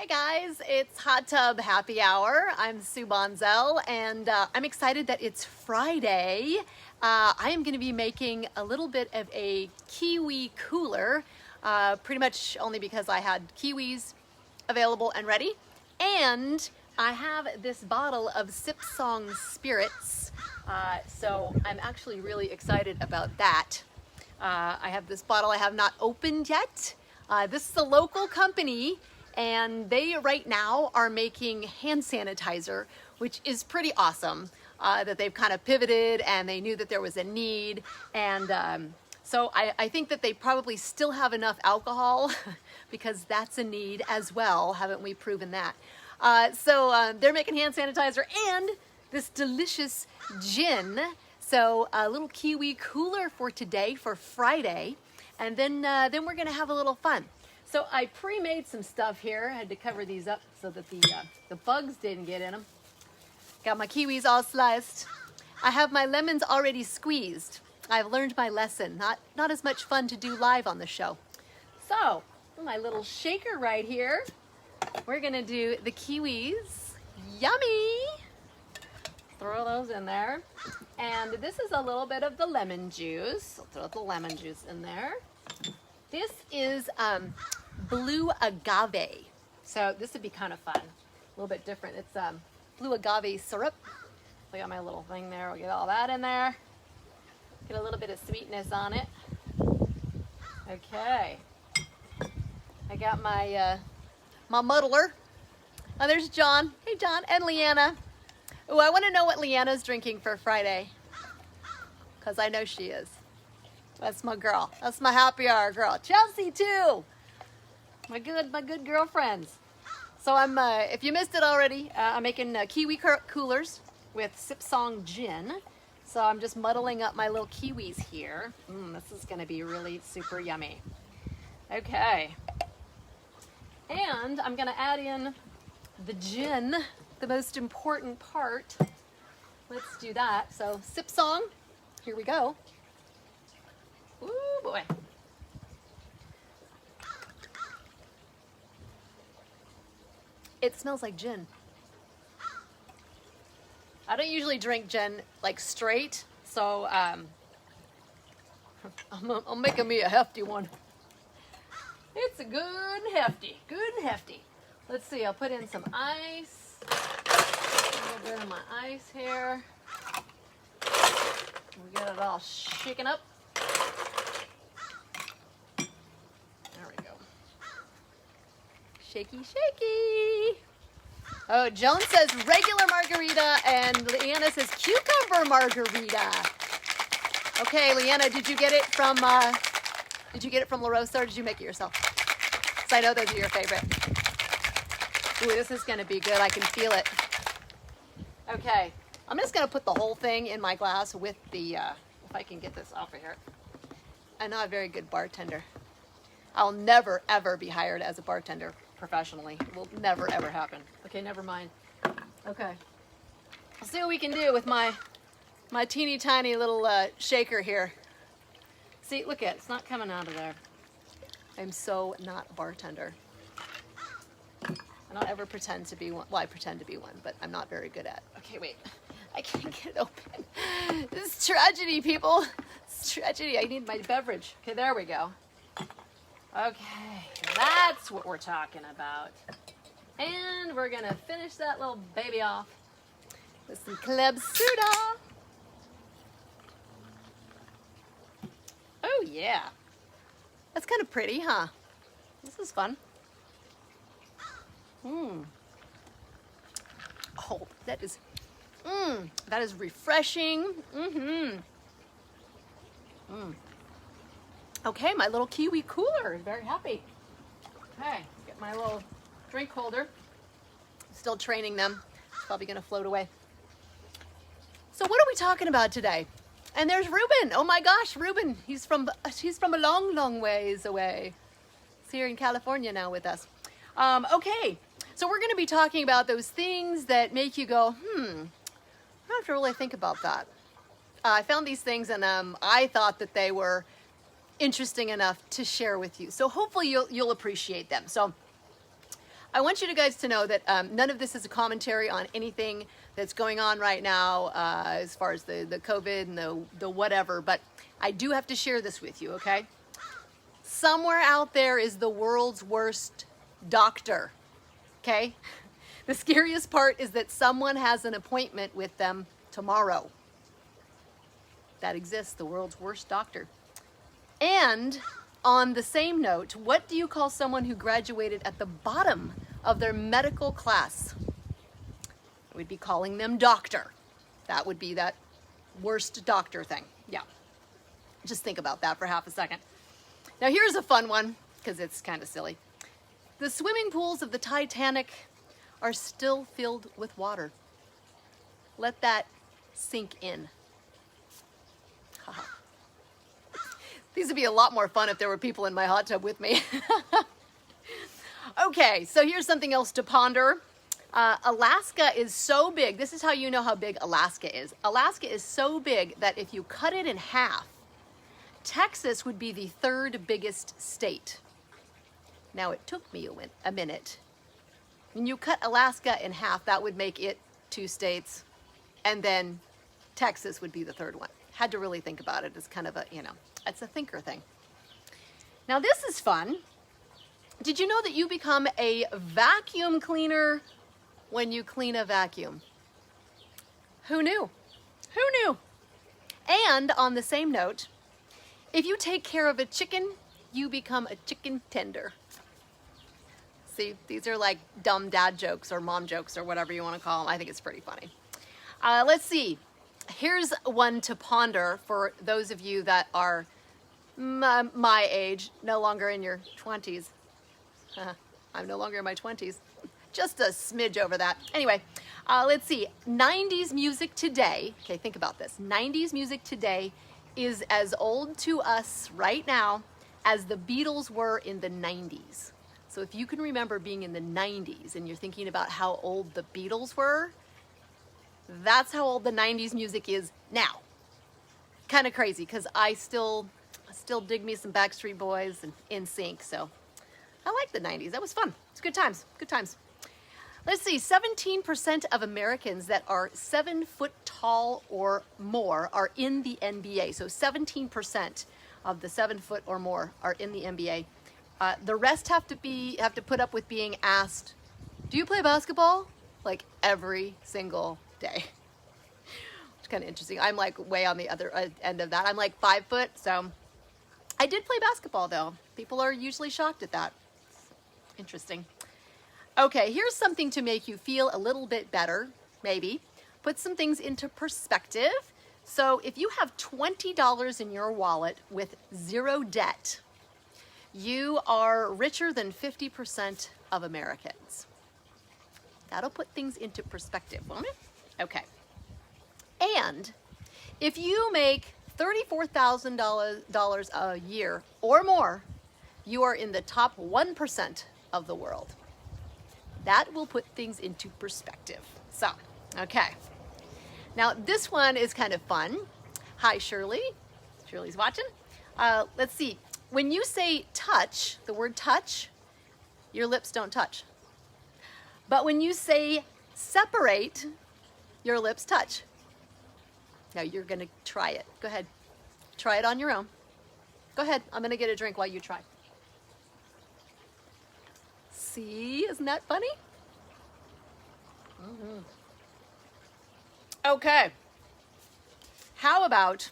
guys, it's Hot Tub Happy Hour. I'm Sue Bonzel, and I'm excited that it's Friday. I am going to be making a little bit of a Kiwi Cooler, pretty much only because I had kiwis available and ready. And I have this bottle of Sipsong Spirits, so I'm actually really excited about that. I have this bottle I have not opened yet. This is a local company, and they right now are making hand sanitizer, which is pretty awesome, that they've kind of pivoted and they knew that there was a need. And so I think that they probably still have enough alcohol because that's a need as well. Haven't we proven that? So they're making hand sanitizer and this delicious gin. So a little Kiwi Cooler for today, for Friday. And then we're gonna have a little fun. So I pre-made some stuff here. I had to cover these up so that the bugs didn't get in them. Got my kiwis all sliced. I have my lemons already squeezed. I've learned my lesson. Not as much fun to do live on the show. So my little shaker right here. We're gonna do the kiwis. Yummy! Throw those in there. And this is a little bit of the lemon juice. I'll throw the lemon juice in there. This is blue agave. So this would be kind of fun. A little bit different. It's blue agave syrup. I got my little thing there. We'll get all that in there. Get a little bit of sweetness on it. Okay. I got my my muddler. Oh, there's John. Hey, John. And Leanna. Oh, I want to know what Leanna's drinking for Friday, because I know she is. That's my girl. That's my happy hour girl. Chelsea too. My good girlfriends. So I'm, if you missed it already, I'm making Kiwi Coolers with Sipsong Gin. So I'm just muddling up my little kiwis here. This is going to be really super yummy. Okay. And I'm going to add in the gin, the most important part. Let's do that. So Sipsong, here we go. Ooh boy. It smells like gin. I don't usually drink gin like straight, so I'm making me a hefty one. It's a good hefty. Let's see, I'll put in some ice. A little bit of my ice here. We get it all shaken up. There we go. Shaky, shaky. Oh, Joan says regular margarita, and Leanna says cucumber margarita. Okay, Leanna, did you get it from La Rosa, or did you make it yourself? Because I know those are your favorite. Ooh, this is gonna be good. I can feel it. Okay, I'm just gonna put the whole thing in my glass with the, if I can get this off of here. I'm not a very good bartender. I'll never, ever be hired as a bartender professionally. It will never, ever happen. Okay, never mind. Okay. Let's see what we can do with my teeny tiny little shaker here. See, look at it. It's not coming out of there. I'm so not a bartender. I don't ever pretend to be one. Well, I pretend to be one, but I'm not very good at it. Okay, wait. I can't get it open. This is tragedy, people. It's tragedy. I need my beverage. Okay, there we go. Okay, that's what we're talking about. And we're gonna finish that little baby off with some club soda. Oh yeah. That's kind of pretty, huh? This is fun. Oh, that is refreshing. Okay, my little Kiwi Cooler is very happy. Okay, get my little drink holder. Still training them. It's probably gonna float away. So what are we talking about today? And there's Ruben. Oh my gosh, Ruben. He's from a long, long ways away. He's here in California now with us. Okay, so we're gonna be talking about those things that make you go, I don't have to really think about that. I found these things and I thought that they were interesting enough to share with you. So hopefully you'll appreciate them. So I want you guys to know that none of this is a commentary on anything that's going on right now as far as the COVID and the whatever, but I do have to share this with you, okay? Somewhere out there is the world's worst doctor, okay? The scariest part is that someone has an appointment with them tomorrow. That exists, the world's worst doctor. And on the same note, what do you call someone who graduated at the bottom of their medical class? We'd be calling them doctor. That would be that worst doctor thing. Yeah. Just think about that for half a second. Now here's a fun one, because it's kind of silly. The swimming pools of the Titanic are still filled with water. Let that sink in. These would be a lot more fun if there were people in my hot tub with me. Okay, so here's something else to ponder. Alaska is so big. This is how you know how big Alaska is. Alaska is so big that if you cut it in half, Texas would be the third biggest state. Now, it took me a minute. When you cut Alaska in half, that would make it 2 states, and then Texas would be the third one. Had to really think about it. It's kind of a, it's a thinker thing. Now, this is fun. Did you know that you become a vacuum cleaner when you clean a vacuum? Who knew? Who knew? And on the same note, if you take care of a chicken, you become a chicken tender. See, these are like dumb dad jokes or mom jokes or whatever you want to call them. I think it's pretty funny. Let's see. Here's one to ponder for those of you that are my age, no longer in your 20s. I'm no longer in my 20s. Just a smidge over that. Anyway, let's see. 90s music today, okay, think about this. 90s music today is as old to us right now as the Beatles were in the 90s. So if you can remember being in the 90s and you're thinking about how old the Beatles were, that's how old the 90s music is now. Kind of crazy, because I still dig me some Backstreet Boys and NSYNC, so I like the 90s. That was fun. It's good times. Good times. Let's see, 17% of Americans that are 7 foot tall or more are in the NBA. So 17% of the 7 foot or more are in the NBA. The rest have to put up with being asked, "Do you play basketball?" Like every single day. It's kind of interesting. I'm like way on the other end of that. I'm like 5 foot, so I did play basketball though. People are usually shocked at that. Interesting. Okay, here's something to make you feel a little bit better, maybe. Put some things into perspective. So if you have $20 in your wallet with 0 debt, you are richer than 50% of Americans. That'll put things into perspective, won't it? Okay. And if you make $34,000 a year or more, you are in the top 1% of the world. That will put things into perspective. So, okay. Now, this one is kind of fun. Hi, Shirley. Shirley's watching. Let's see. When you say touch, the word touch, your lips don't touch. But when you say separate, your lips touch. Now, you're going to try it. Go ahead. Try it on your own. Go ahead. I'm going to get a drink while you try. See, isn't that funny? Mm-hmm. Okay. How about,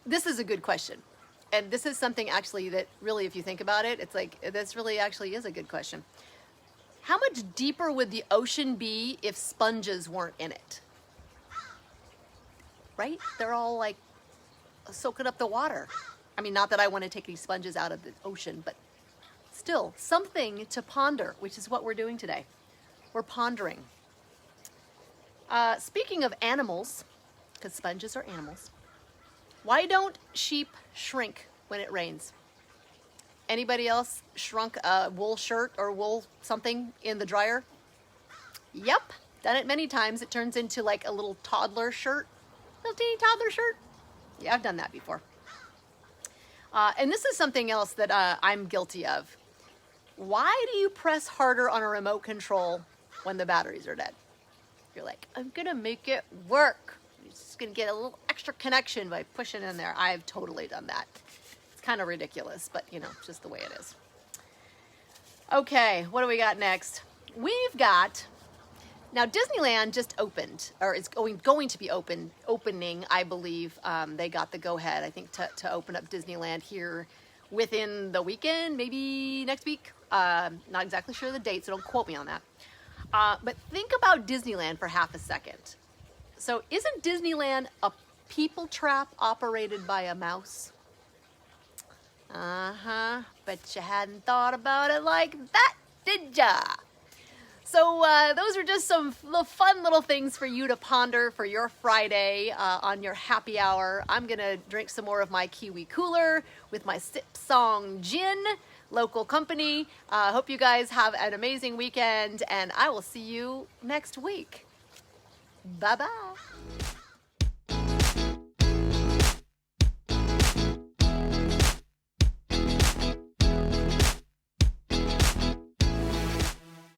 this is a good question. And this is something actually that really, if you think about it, it's like, this really actually is a good question. How much deeper would the ocean be if sponges weren't in it? Right? They're all like soaking up the water. I mean, not that I want to take any sponges out of the ocean, but still, something to ponder, which is what we're doing today. We're pondering. Speaking of animals, because sponges are animals, why don't sheep shrink when it rains? Anybody else shrunk a wool shirt or wool something in the dryer? Yep, done it many times. It turns into like a little toddler shirt, little teeny toddler shirt. Yeah, I've done that before. And this is something else that I'm guilty of. Why do you press harder on a remote control when the batteries are dead? You're like, I'm gonna make it work. You're just gonna get a little extra connection by pushing in there. I've totally done that. It's kind of ridiculous, but you know, it's just the way it is. Okay, what do we got next? We've got, now Disneyland just opened, or it's going to be opening, I believe. They got the go-ahead, I think, to open up Disneyland here within the weekend, maybe next week. Not exactly sure the date, so don't quote me on that. But think about Disneyland for half a second. So isn't Disneyland a people trap operated by a mouse? Bet you hadn't thought about it like that, did ya? So those are just some fun little things for you to ponder for your Friday on your happy hour. I'm gonna drink some more of my Kiwi Cooler with my Sipsong Gin, local company. Hope you guys have an amazing weekend, and I will see you next week. Bye-bye.